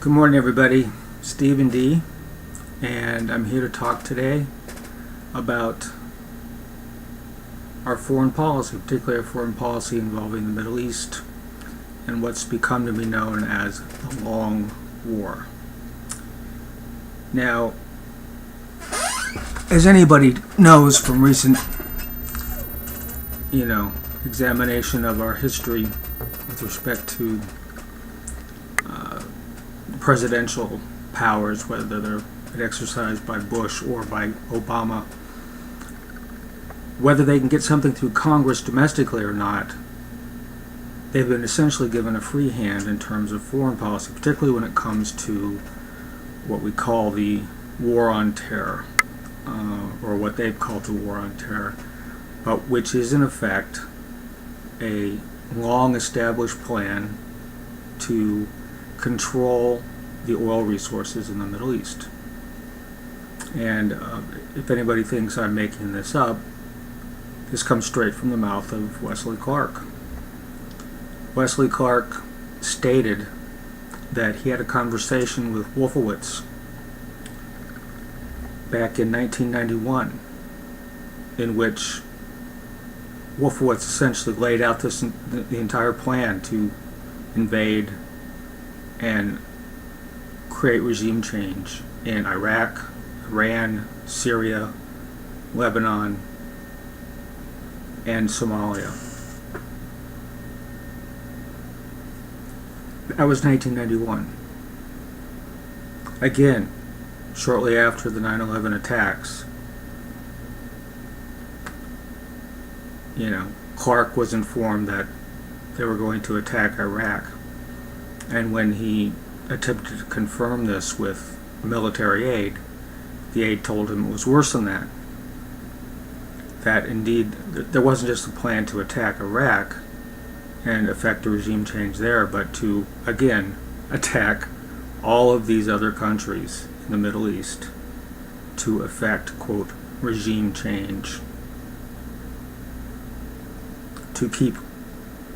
Good morning, everybody. Stephen D. And I'm here to talk today about our foreign policy, particularly our foreign policy involving the Middle East and what's become to be known as the Long War. Now, as anybody knows from recent, examination of our history with respect to presidential powers, whether they're exercised by Bush or by Obama, whether they can get something through Congress domestically or not, they've been essentially given a free hand in terms of foreign policy, particularly when it comes to what we call the War on Terror, or what they've called the War on Terror, but which is in effect a long-established plan to control the oil resources in the Middle East. And if anybody thinks I'm making this up, this comes straight from the mouth of Wesley Clark. Wesley Clark stated that he had a conversation with Wolfowitz back in 1991, in which Wolfowitz essentially laid out the entire plan to invade and create regime change in Iraq, Iran, Syria, Lebanon, and Somalia. That was 1991. Again, shortly after the 9/11 attacks, Clark was informed that they were going to attack Iraq. And when he attempted to confirm this with military aid, the aide told him it was worse than that. That indeed, there wasn't just a plan to attack Iraq and effect a regime change there, but to, again, attack all of these other countries in the Middle East to effect, quote, regime change, to keep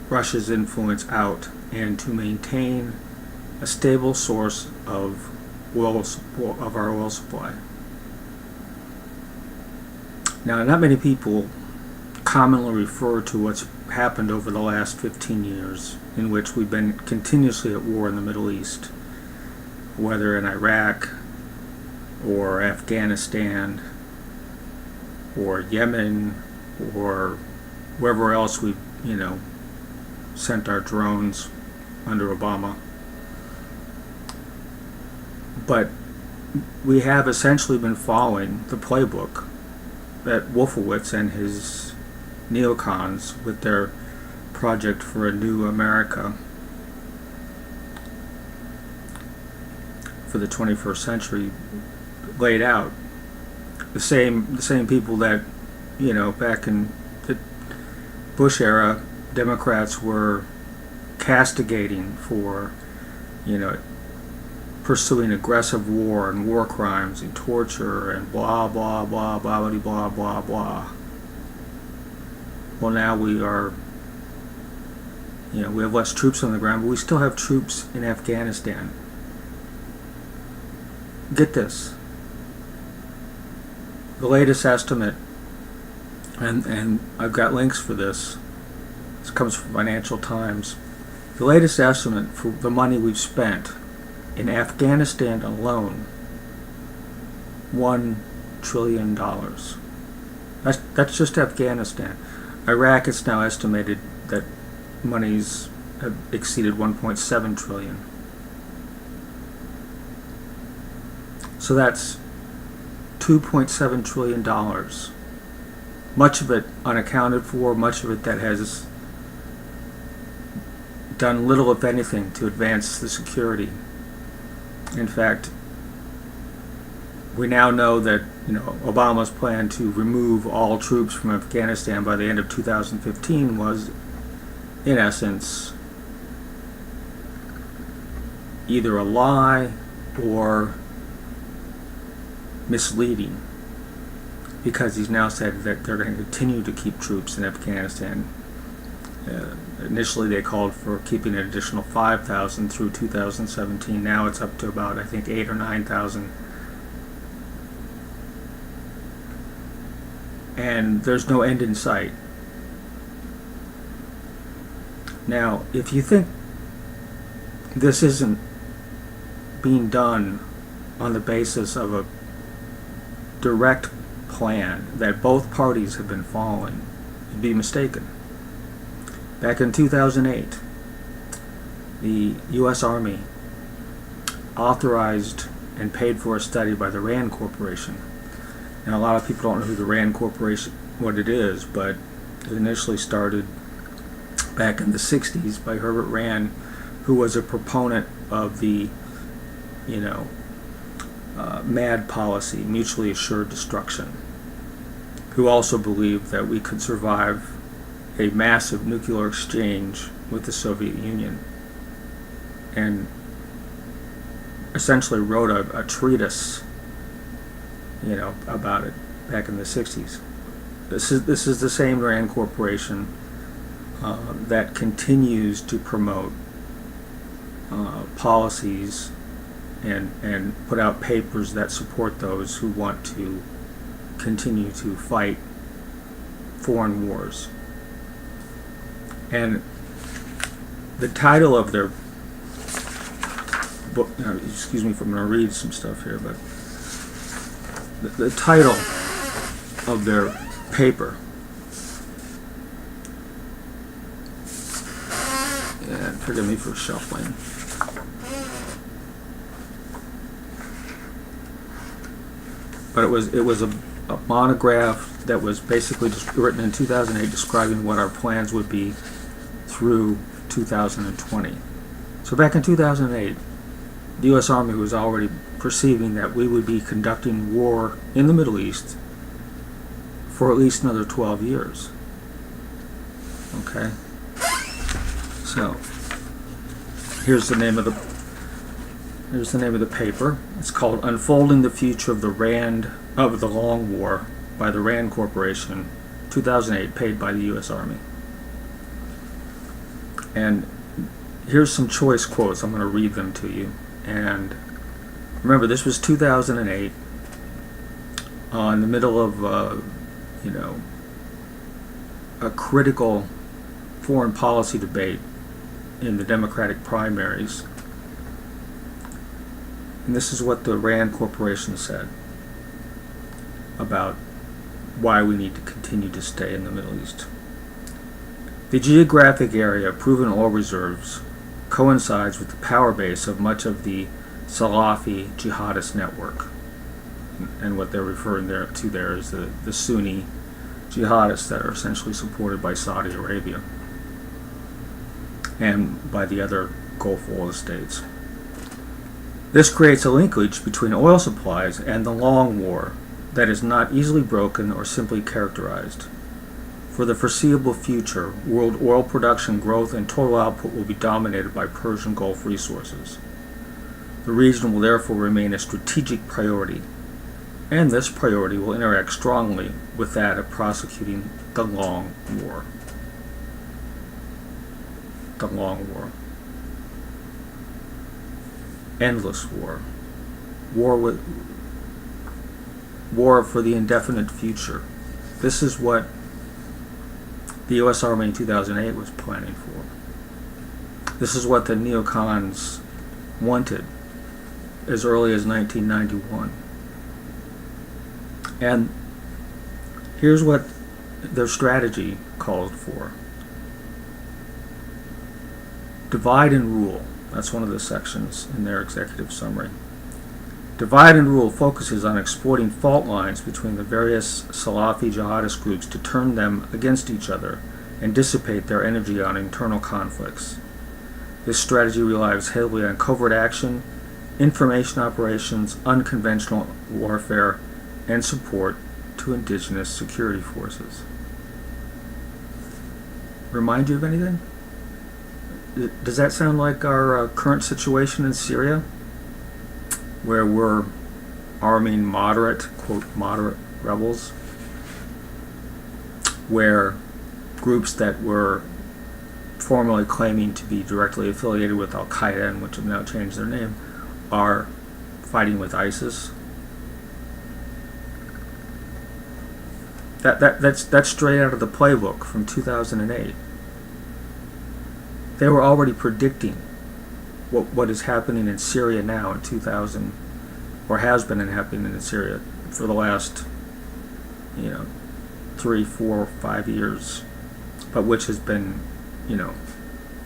Russia's influence out and to maintain a stable source of our oil supply. Now, not many people commonly refer to what's happened over the last 15 years, in which we've been continuously at war in the Middle East, whether in Iraq or Afghanistan or Yemen or wherever else we've, sent our drones under Obama. But we have essentially been following the playbook that Wolfowitz and his neocons, with their project for a new America for the 21st century, laid out. The same people that, back in the Bush era, Democrats were castigating for, pursuing aggressive war and war crimes and torture and blah, blah, blah, blah, blah, blah, blah. Well, now we are, we have less troops on the ground, but we still have troops in Afghanistan. Get this. The latest estimate, and I've got links for this. This comes from Financial Times. The latest estimate for the money we've spent in Afghanistan alone, $1 trillion. That's just Afghanistan. Iraq, it's now estimated that monies have exceeded $1.7 trillion. So that's $2.7 trillion. Much of it unaccounted for, much of it that has done little, if anything, to advance the security. In fact, we now know that Obama's plan to remove all troops from Afghanistan by the end of 2015 was, in essence, either a lie or misleading, because he's now said that they're going to continue to keep troops in Afghanistan Initially they called for keeping an additional 5,000 through 2017. Now it's up to about, I think, 8 or 9,000. And there's no end in sight. Now, if you think this isn't being done on the basis of a direct plan that both parties have been following, you'd be mistaken. Back in 2008, the U.S. Army authorized and paid for a study by the RAND Corporation. And a lot of people don't know who the RAND Corporation, what it is, but it initially started back in the 60s by Herbert Rand, who was a proponent of the, MAD policy, mutually assured destruction, who also believed that we could survive a massive nuclear exchange with the Soviet Union, and essentially wrote a treatise, about it back in the 60s. This is the same RAND Corporation that continues to promote policies and put out papers that support those who want to continue to fight foreign wars. And the title of their book, excuse me if I'm going to read some stuff here, but the title of their paper, and forgive me for shuffling, but it was a monograph that was basically just written in 2008 describing what our plans would be through 2020. So back in 2008, the U.S. Army was already perceiving that we would be conducting war in the Middle East for at least another 12 years. Okay? So, here's the name of the paper. It's called Unfolding the Future of the Long War by the RAND Corporation, 2008, paid by the U.S. Army. And here's some choice quotes. I'm going to read them to you. And remember, this was 2008, in the middle of, a critical foreign policy debate in the Democratic primaries. And this is what the RAND Corporation said about why we need to continue to stay in the Middle East. The geographic area of proven oil reserves coincides with the power base of much of the Salafi-jihadist network. And what they're referring to there is the Sunni jihadists that are essentially supported by Saudi Arabia and by the other Gulf oil states. This creates a linkage between oil supplies and the long war that is not easily broken or simply characterized. For the foreseeable future, world oil production growth and total output will be dominated by Persian Gulf resources. The region will therefore remain a strategic priority, and this priority will interact strongly with that of prosecuting the long war. The long war. Endless war. War for the indefinite future. This is what the U.S. Army in 2008 was planning for. This is what the neocons wanted as early as 1991. And here's what their strategy called for. Divide and rule. That's one of the sections in their executive summary. Divide and rule focuses on exploiting fault lines between the various Salafi-jihadist groups to turn them against each other and dissipate their energy on internal conflicts. This strategy relies heavily on covert action, information operations, unconventional warfare, and support to indigenous security forces. Remind you of anything? Does that sound like our current situation in Syria, where we're arming moderate, quote, moderate rebels, where groups that were formerly claiming to be directly affiliated with Al-Qaeda, and which have now changed their name, are fighting with ISIS. That's straight out of the playbook from 2008. They were already predicting what is happening in Syria now in 2000, or has been happening in Syria for the last 3, 4, 5 years, but which has been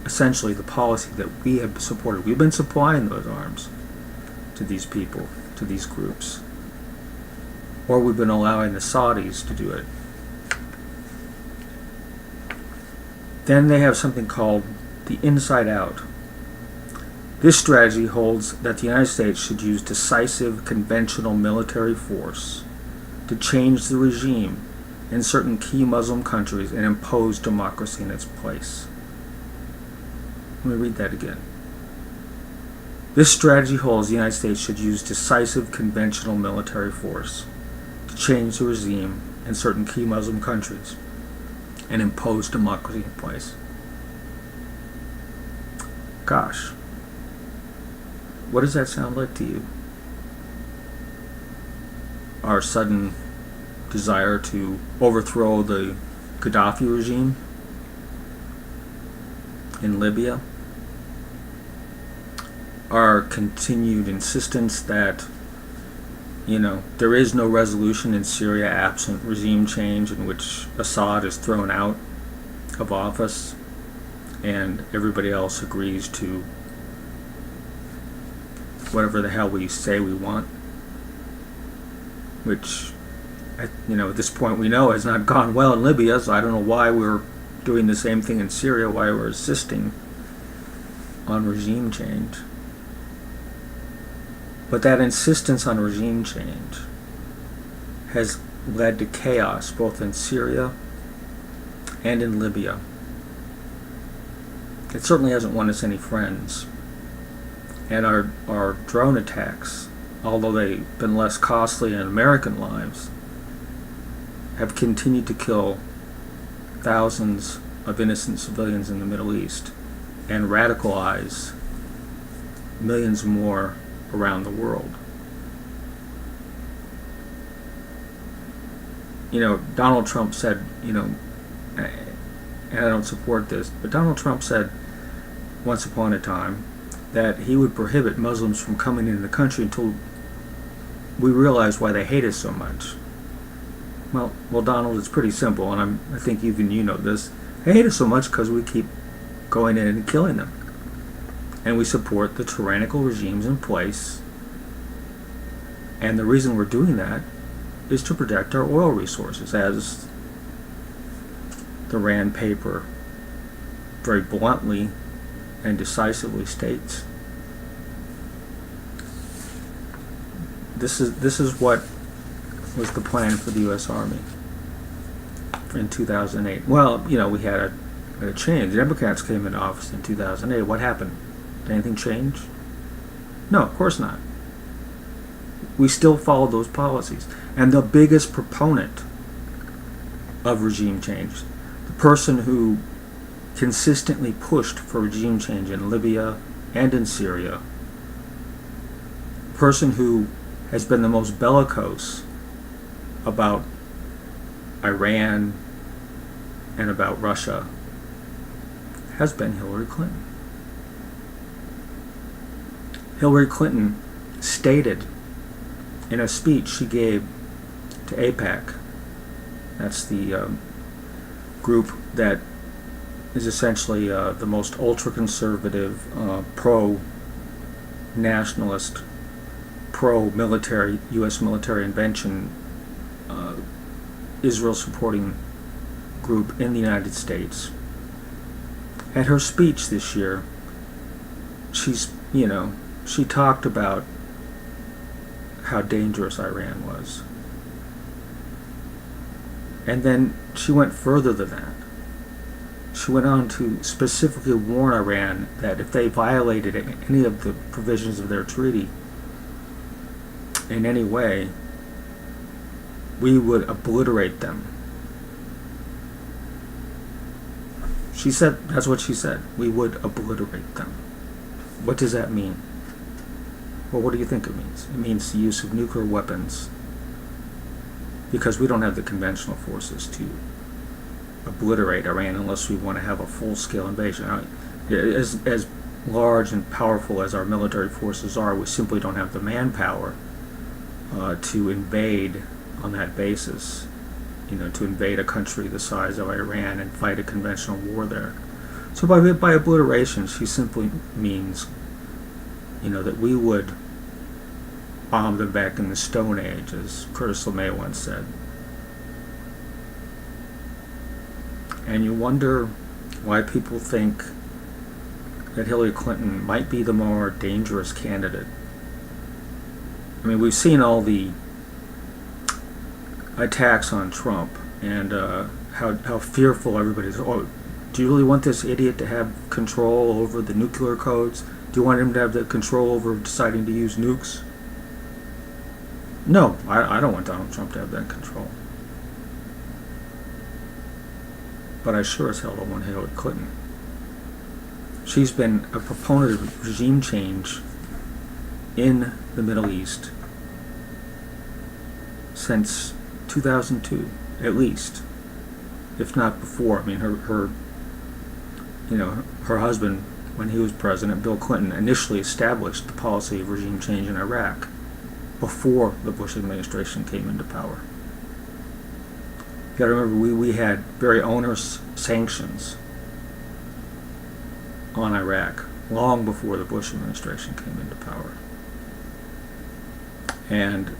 essentially the policy that we have supported. We've been supplying those arms to these people, to these groups, or we've been allowing the Saudis to do it. Then they have something called the inside out. This strategy holds that the United States should use decisive conventional military force to change the regime in certain key Muslim countries and impose democracy in its place. Let me read that again. This strategy holds the United States should use decisive conventional military force to change the regime in certain key Muslim countries and impose democracy in place. Gosh, what does that sound like to you? Our sudden desire to overthrow the Gaddafi regime in Libya? Our continued insistence that there is no resolution in Syria absent regime change, in which Assad is thrown out of office and everybody else agrees to whatever the hell we say we want, which at this point we know has not gone well in Libya, so I don't know why we're doing the same thing in Syria, why we're insisting on regime change. But that insistence on regime change has led to chaos both in Syria and in Libya. It certainly hasn't won us any friends. And our drone attacks, although they've been less costly in American lives, have continued to kill thousands of innocent civilians in the Middle East and radicalize millions more around the world. Donald Trump said, and I don't support this, but Donald Trump said once upon a time that he would prohibit Muslims from coming into the country until we realize why they hate us so much. Well, Donald, it's pretty simple, and I think even you know this. They hate us so much because we keep going in and killing them. And we support the tyrannical regimes in place. And the reason we're doing that is to protect our oil resources, as the Rand paper very bluntly and decisively states. This is what was the plan for the U.S. Army in 2008. Well, we had a change. The Democrats came into office in 2008. What happened? Did anything change? No, of course not. We still followed those policies. And the biggest proponent of regime change, the person who consistently pushed for regime change in Libya and in Syria, the person who has been the most bellicose about Iran and about Russia, has been Hillary Clinton. Hillary Clinton stated in a speech she gave to AIPAC, that's the group that is essentially the most ultra-conservative, pro-nationalist, pro-military, U.S. military invention, Israel-supporting group in the United States. At her speech this year, she talked about how dangerous Iran was. And then she went further than that. She went on to specifically warn Iran that if they violated any of the provisions of their treaty in any way, we would obliterate them. She said, that's what she said. We would obliterate them. What does that mean? Well, what do you think it means? It means the use of nuclear weapons, because we don't have the conventional forces to obliterate Iran unless we want to have a full-scale invasion. As large and powerful as our military forces are, we simply don't have the manpower to invade on that basis. To invade a country the size of Iran and fight a conventional war there. So by obliteration, she simply means, that we would bomb them back in the Stone Age, as Curtis LeMay once said. And you wonder why people think that Hillary Clinton might be the more dangerous candidate. I mean, we've seen all the attacks on Trump and how fearful everybody is. Oh, do you really want this idiot to have control over the nuclear codes? Do you want him to have the control over deciding to use nukes? No, I don't want Donald Trump to have that control. But I sure as hell don't want Hillary Clinton. She's been a proponent of regime change in the Middle East since 2002, at least, if not before. I mean, her husband, when he was president, Bill Clinton, initially established the policy of regime change in Iraq before the Bush administration came into power. You got to remember, we had very onerous sanctions on Iraq long before the Bush administration came into power. And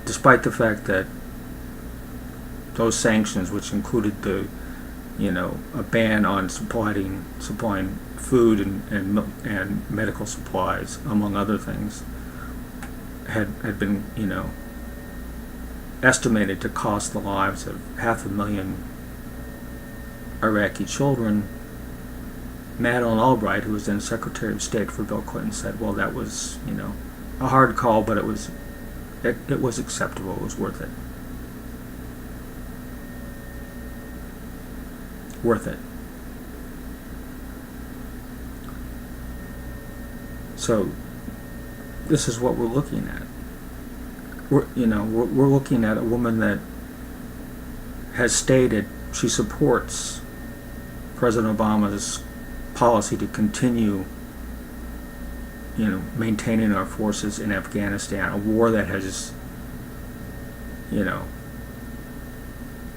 despite the fact that those sanctions, which included a ban on supplying food and medical supplies, among other things, had been estimated to cost the lives of 500,000 Iraqi children, Madeleine Albright, who was then Secretary of State for Bill Clinton, said, well, that was a hard call, but it was acceptable. It was worth it. Worth it. So this is what we're looking at. We're looking at a woman that has stated she supports President Obama's policy to continue maintaining our forces in Afghanistan, a war that has,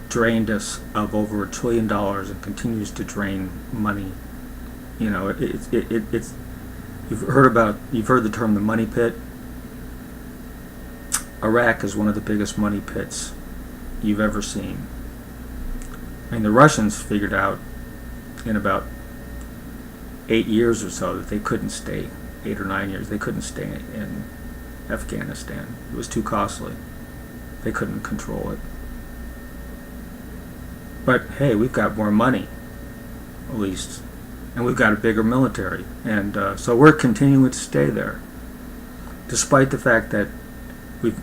drained us of over $1 trillion and continues to drain money. It's you've heard the term the money pit. Iraq is one of the biggest money pits you've ever seen. I mean, the Russians figured out in about 8 years or so that they couldn't stay, 8 or 9 years, they couldn't stay in Afghanistan. It was too costly. They couldn't control it. But hey, we've got more money, at least, and we've got a bigger military, and so we're continuing to stay there, despite the fact that we've,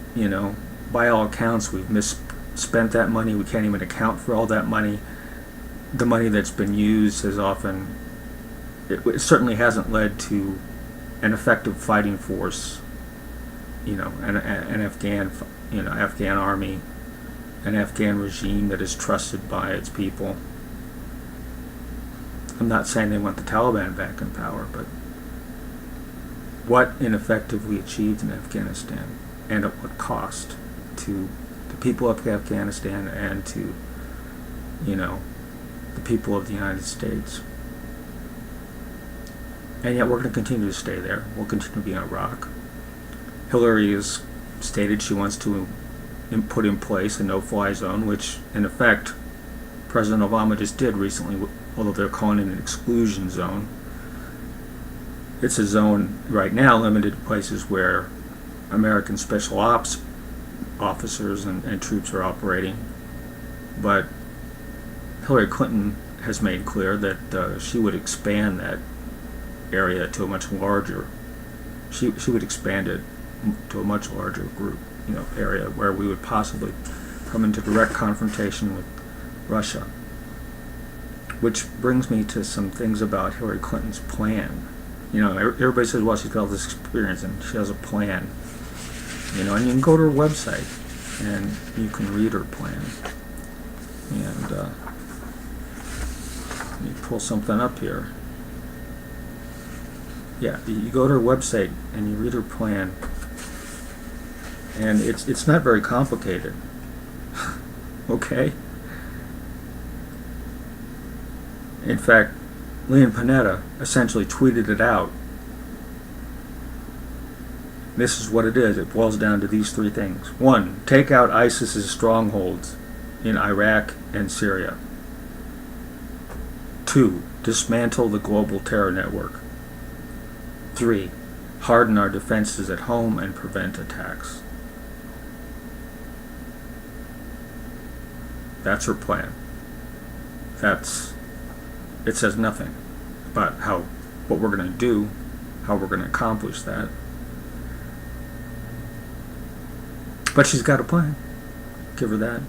by all accounts, we've misspent that money. We can't even account for all that money. The money that's been used has often, it certainly hasn't led to an effective fighting force, an Afghan, Afghan army, an Afghan regime that is trusted by its people. I'm not saying they want the Taliban back in power, but what ineffectively achieved in Afghanistan, and at what cost to the people of Afghanistan and to, the people of the United States. And yet we're going to continue to stay there. We'll continue to be in Iraq. Hillary has stated she wants to put in place a no-fly zone, which, in effect, President Obama just did recently, although they're calling it an exclusion zone. It's a zone right now limited to places where American special ops officers and troops are operating. But Hillary Clinton has made clear that she would expand that area to a much larger, she would expand it to a much larger group, area where we would possibly come into direct confrontation with Russia. Which brings me to some things about Hillary Clinton's plan. Everybody says, well, she's got all this experience and she has a plan. And you can go to her website and you can read her plan. And let me pull something up here. Yeah, you go to her website and you read her plan, and it's not very complicated. Okay? In fact, Leon Panetta essentially tweeted it out. This is what it is. It boils down to these three things. 1. Take out ISIS's strongholds in Iraq and Syria. 2. Dismantle the global terror network. 3. Harden our defenses at home and prevent attacks. That's her plan. It says nothing about what we're going to do, how we're going to accomplish that. But she's got a plan. Give her that.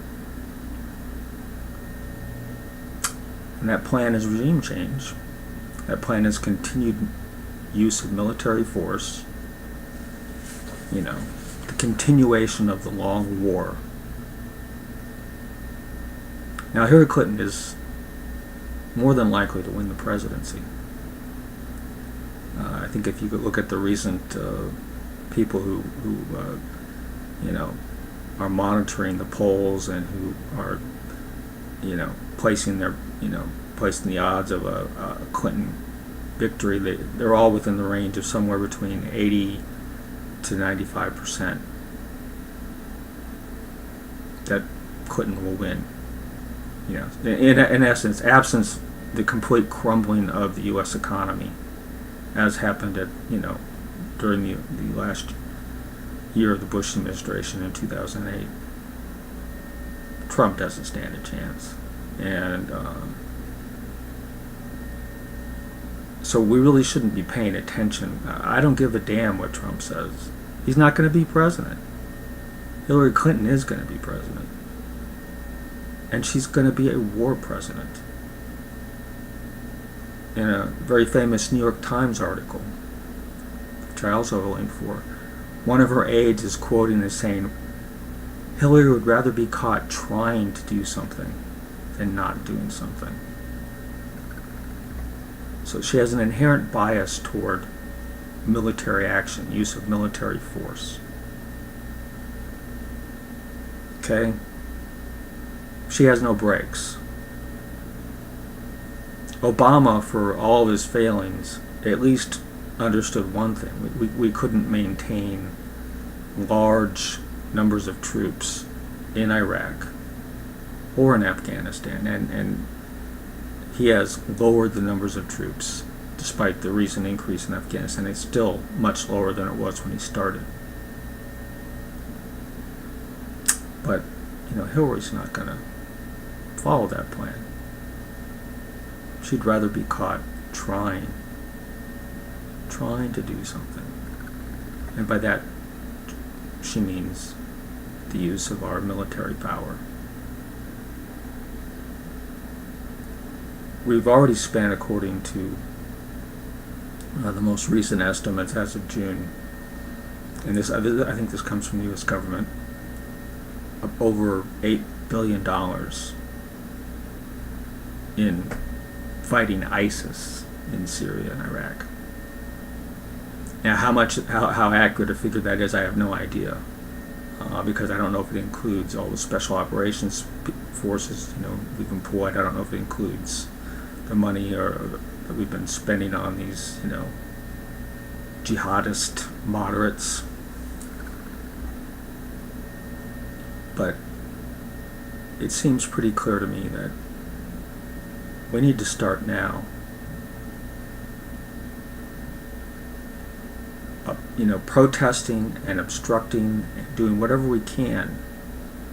And that plan is regime change. That plan is continued use of military force. The continuation of the long war. Now, Hillary Clinton is more than likely to win the presidency. I think if you could look at the recent people who are monitoring the polls and who are, placing the odds of a Clinton victory, they're all within the range of somewhere between 80 to 95% that Clinton will win. In essence, absence the complete crumbling of the U.S. economy, as happened during the last year of the Bush administration in 2008. Trump doesn't stand a chance, and so we really shouldn't be paying attention. I don't give a damn what Trump says. He's not going to be president. Hillary Clinton is going to be president. And she's going to be a war president. In a very famous New York Times article, which I also linked for, one of her aides is quoting as saying, Hillary would rather be caught trying to do something than not doing something. So she has an inherent bias toward military action, use of military force. Okay? She has no brakes. Obama, for all of his failings, at least understood one thing. We couldn't maintain large numbers of troops in Iraq or in Afghanistan, and he has lowered the numbers of troops despite the recent increase in Afghanistan. It's still much lower than it was when he started. But Hillary's not going to follow that plan. She'd rather be caught trying to do something. And by that, she means the use of our military power. We've already spent, according to the most recent estimates as of June, and I think this comes from the U.S. government, over $8 billion in fighting ISIS in Syria and Iraq. Now, how accurate a figure that is, I have no idea, because I don't know if it includes all the special operations forces we've employed. I don't know if it includes the money that we've been spending on these jihadist moderates. But it seems pretty clear to me that we need to start now. Protesting and obstructing, and doing whatever we can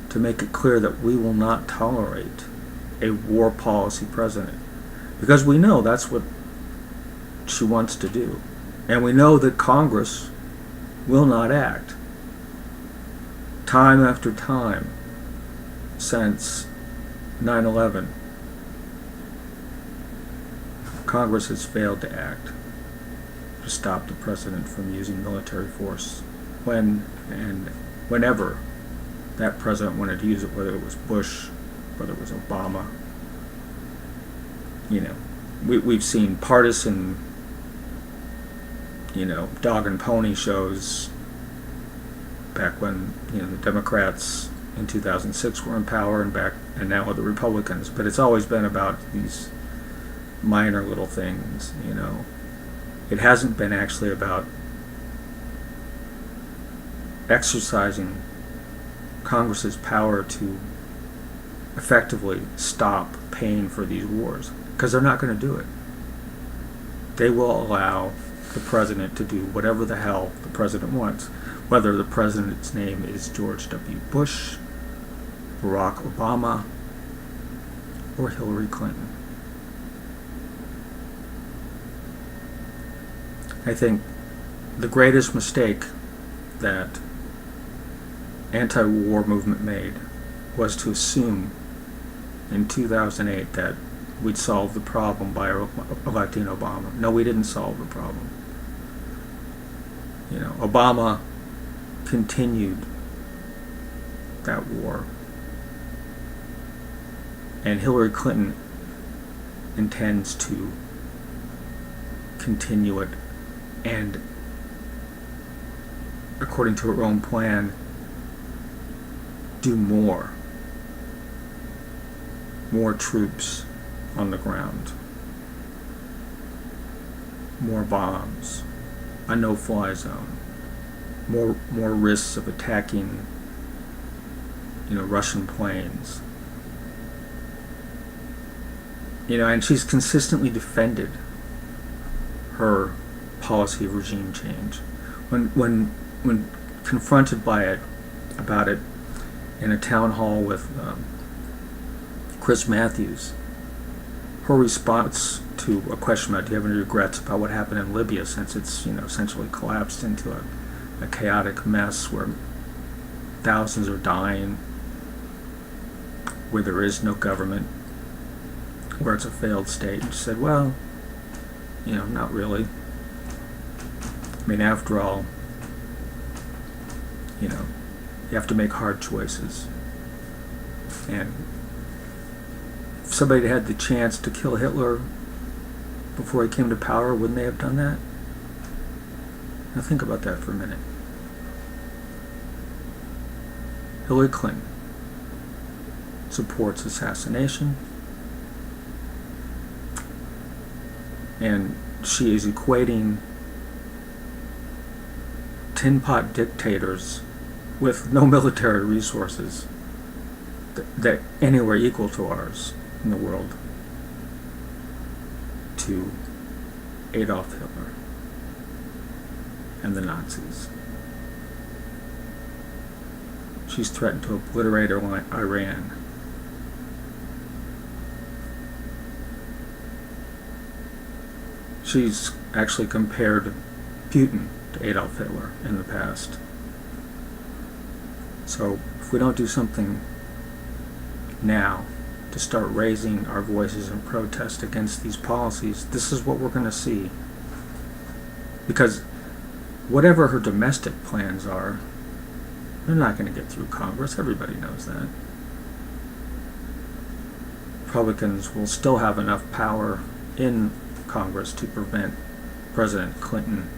to make it clear that we will not tolerate a war policy president. Because we know that's what she wants to do. And we know that Congress will not act. Time after time since 9/11, Congress has failed to act to stop the president from using military force when and whenever that president wanted to use it, whether it was Bush, whether it was Obama. We've seen partisan, dog and pony shows back when, the Democrats in 2006 were in power and now with the Republicans. But it's always been about these minor little things, It hasn't been actually about exercising Congress's power to effectively stop paying for these wars, because they're not going to do it. They will allow the president to do whatever the hell the president wants, whether the president's name is George W. Bush, Barack Obama, or Hillary Clinton. I think the greatest mistake that anti-war movement made was to assume in 2008 that we'd solve the problem by electing Obama. No, we didn't solve the problem. Obama continued that war, and Hillary Clinton intends to continue it, and according to her own plan, do more troops on the ground, more bombs, a no-fly zone, more risks of attacking, Russian planes. And she's consistently defended her policy of regime change. When confronted about it in a town hall with Chris Matthews, her response to a question about do you have any regrets about what happened in Libya, since it's essentially collapsed into a chaotic mess where thousands are dying, where there is no government, where it's a failed state, and she said, well, not really. I mean, after all, you have to make hard choices. And if somebody had the chance to kill Hitler before he came to power, wouldn't they have done that? Now think about that for a minute. Hillary Clinton supports assassination, and she is equating tin pot dictators with no military resources that anywhere equal to ours in the world to Adolf Hitler and the Nazis. She's threatened to obliterate Iran. She's actually compared Putin to Adolf Hitler in the past. So if we don't do something now to start raising our voices in protest against these policies, this is what we're going to see. Because whatever her domestic plans are, they're not going to get through Congress. Everybody knows that. Republicans will still have enough power in Congress to prevent President Clinton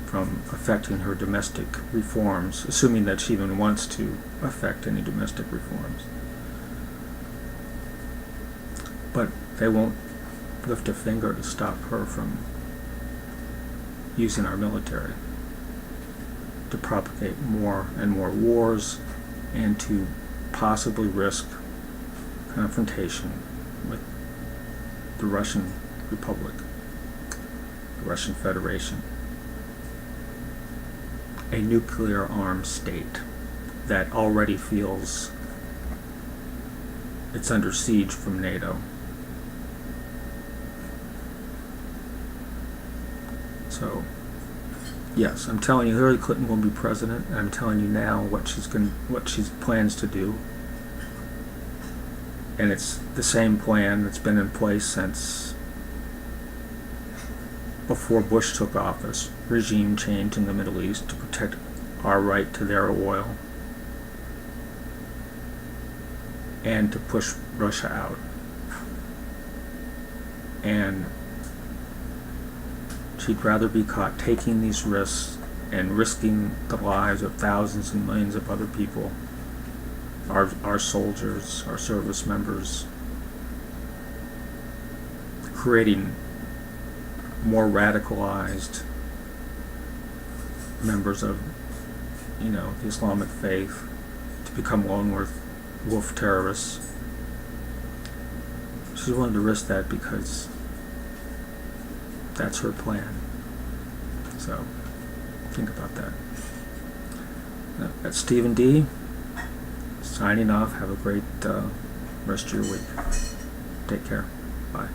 from affecting her domestic reforms, assuming that she even wants to affect any domestic reforms. But they won't lift a finger to stop her from using our military to propagate more and more wars and to possibly risk confrontation with the Russian Republic, the Russian Federation, a nuclear-armed state that already feels it's under siege from NATO. So, yes, I'm telling you, Hillary Clinton will be president, and I'm telling you now what she plans to do. And it's the same plan that's been in place since before Bush took office, regime change in the Middle East to protect our right to their oil and to push Russia out. And she'd rather be caught taking these risks and risking the lives of thousands and millions of other people, our soldiers, our service members, creating more radicalized members of, the Islamic faith to become lone wolf terrorists. She's willing to risk that because that's her plan. So think about that. That's Stephen D. signing off. Have a great rest of your week. Take care. Bye.